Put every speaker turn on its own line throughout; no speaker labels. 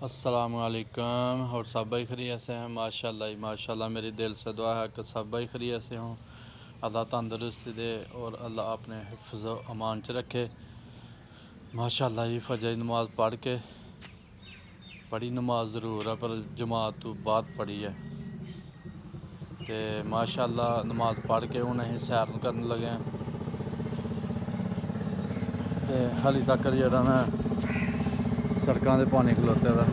अस्सलामुअलैकुम। और सब भाई खैरियत से हैं? माशाल्लाह ही माशाल्लाह। मेरी दिल से दुआ है कि सब भाई खैरियत से हों, अल्लाह तंदुरुस्ती दे और अल्लाह अपने हिफ्ज़ व अमान च रखे। माशाल्लाह ही फजर नमाज पढ़ के पढ़ी नमाज ज़रूर है पर जमात तो बाद पढ़ी है तो माशाल्लाह नमाज पढ़ के हूँ अं सैर करन लगे हैं तो हाली तक जरा ना सड़कों से पानी खलोते दा।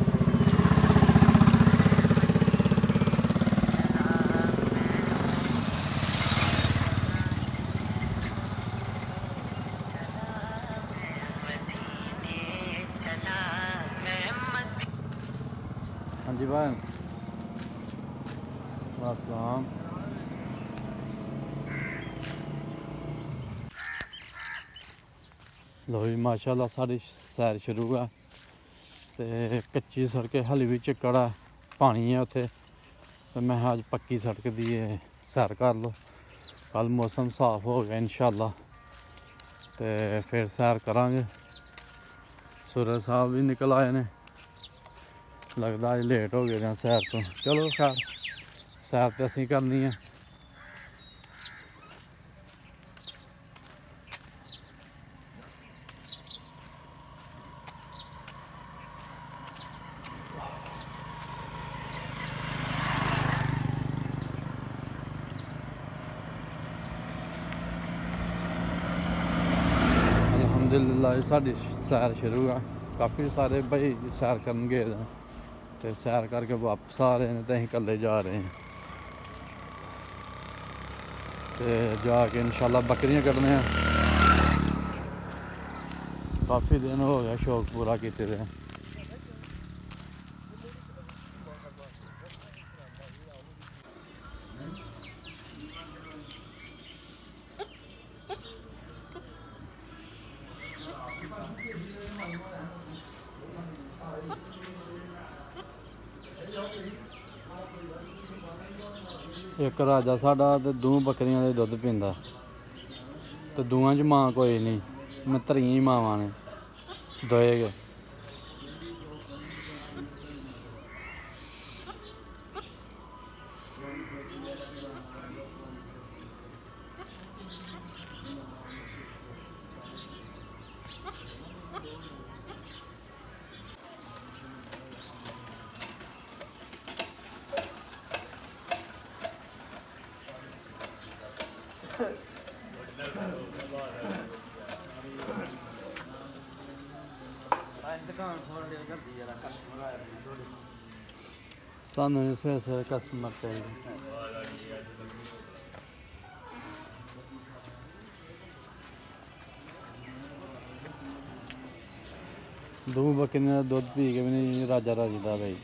हाँ जी भाई अस्सलाम। लो जी माशाल्लाह साड़ी सैर शुरू है तो कच्ची सड़क हाली भी चिक्कड़ है, पानी है उत्थे तो मैं अज पक्की सड़क दी सैर कर लो। कल मौसम साफ हो गया इंशाल्लाह तो फिर सैर करांगे। सूरज साहब भी निकल आए ने, लगता अज लेट हो गए सैर तो। चलो खैर सैर तो असीं करनी है। अल्हम्दुलिल्लाह साड़ी सैर शुरू है। काफ़ी सारे भाई सैर करन गए तो सैर करके वापस आ रहे हैं तो अं कल्ले जा रहे हैं तो जाके इंशाल्लाह बकरियां कटने हैं। काफ़ी दिन हो गया शौक पूरा किए दे। एक राजा साडा ते दो बकरियां दे दुध पींदा तो दूआं च मां कोई नहीं, मैं त्रियां ही मावां ने दोए गै। सानू सवेरे सवेरे कस्टमर चाहिए। दो बकरियां दा दुध पी के भी नहीं राजा रजदा भाई।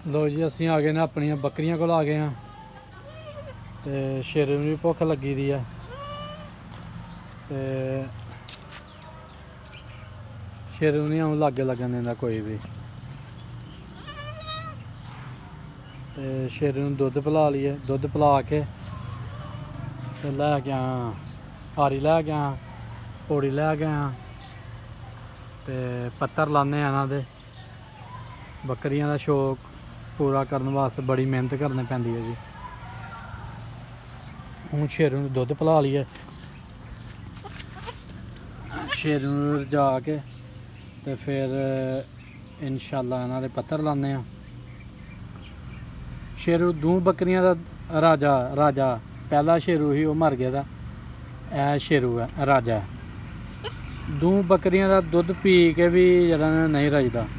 लो जी असीं आ गए ने अपनियां बकरियां कोल आ गए हैं तो शेरे नूं भी भुख लगी दी है तो शेरे नूं नहीं अऊं लाग्गे लगन दिंदा कोई भी। तो शेरे नूं दुध पिला लिए, दुध पिला के ते लै के आया हारी लै के आया, पौड़ी लै के आया ते पत्तर लाने इन्हां दे। बकरियां दा शौक पूरा करने वास्ते बड़ी मेहनत करनी पैंदी है जी। हूँ शेरू नूं दुध पिला लिए, शेरू नूं रजा के ते फिर इंशाल्लाह इन्हां दे पत्तर लाने आ। शेरू दो बकरियां दा राजा पहला शेरू ही वह मर गया था, ए शेरू है राजा। दो बकरियां दा दुध पी के भी जरा नहीं रजदा।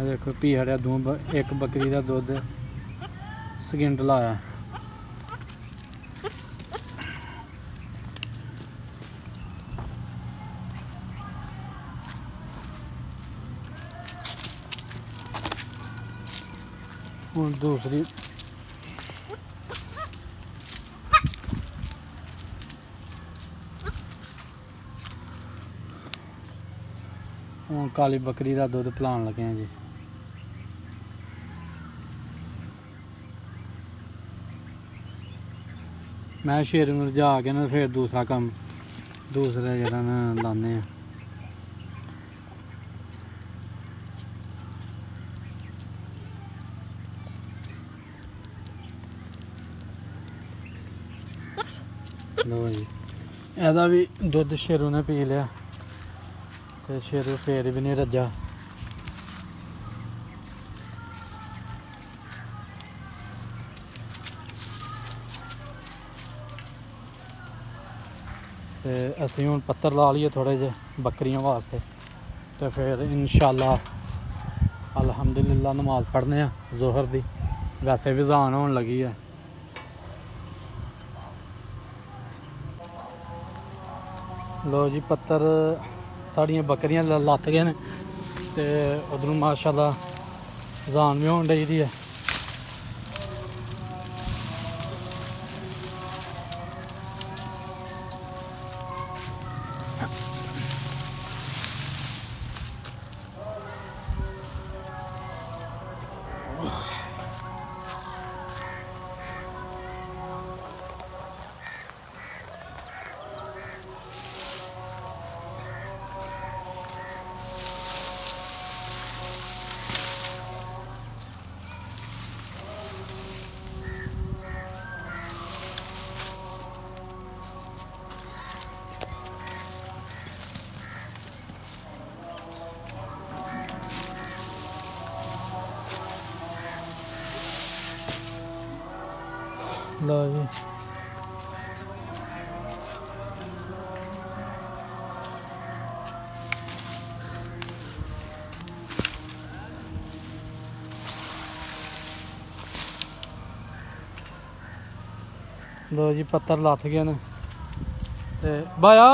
देखो भी हड़िया एक बकरी का दुध सकिंट लाया। हूँ दूसरी हूँ काली बकरी का दुध पिलान लगे हैं जी। मैं शेर में रजा के ना फिर दूसरा काम दूसरा जरा ना लाने हैं। लो जी एदा भी दुध शेरू ने पी लिया तो शेरू फिर भी नहीं रजा। तो असी हूँ पत्तर ला लिए थोड़े जे बकरियों वास्ते तो फिर इंशाअल्लाह अल्हम्दुलिल्लाह नमाज पढ़ने जोहर दी। वैसे भी ज़ान होने लगी है। लो जी पत्तर साड़ियाँ बकरियां लत्त गए न ते उधरों माशाअल्लाह ज़ान भी होने डी है। लो जी लो जी पत्तर लथ गए न ते बाया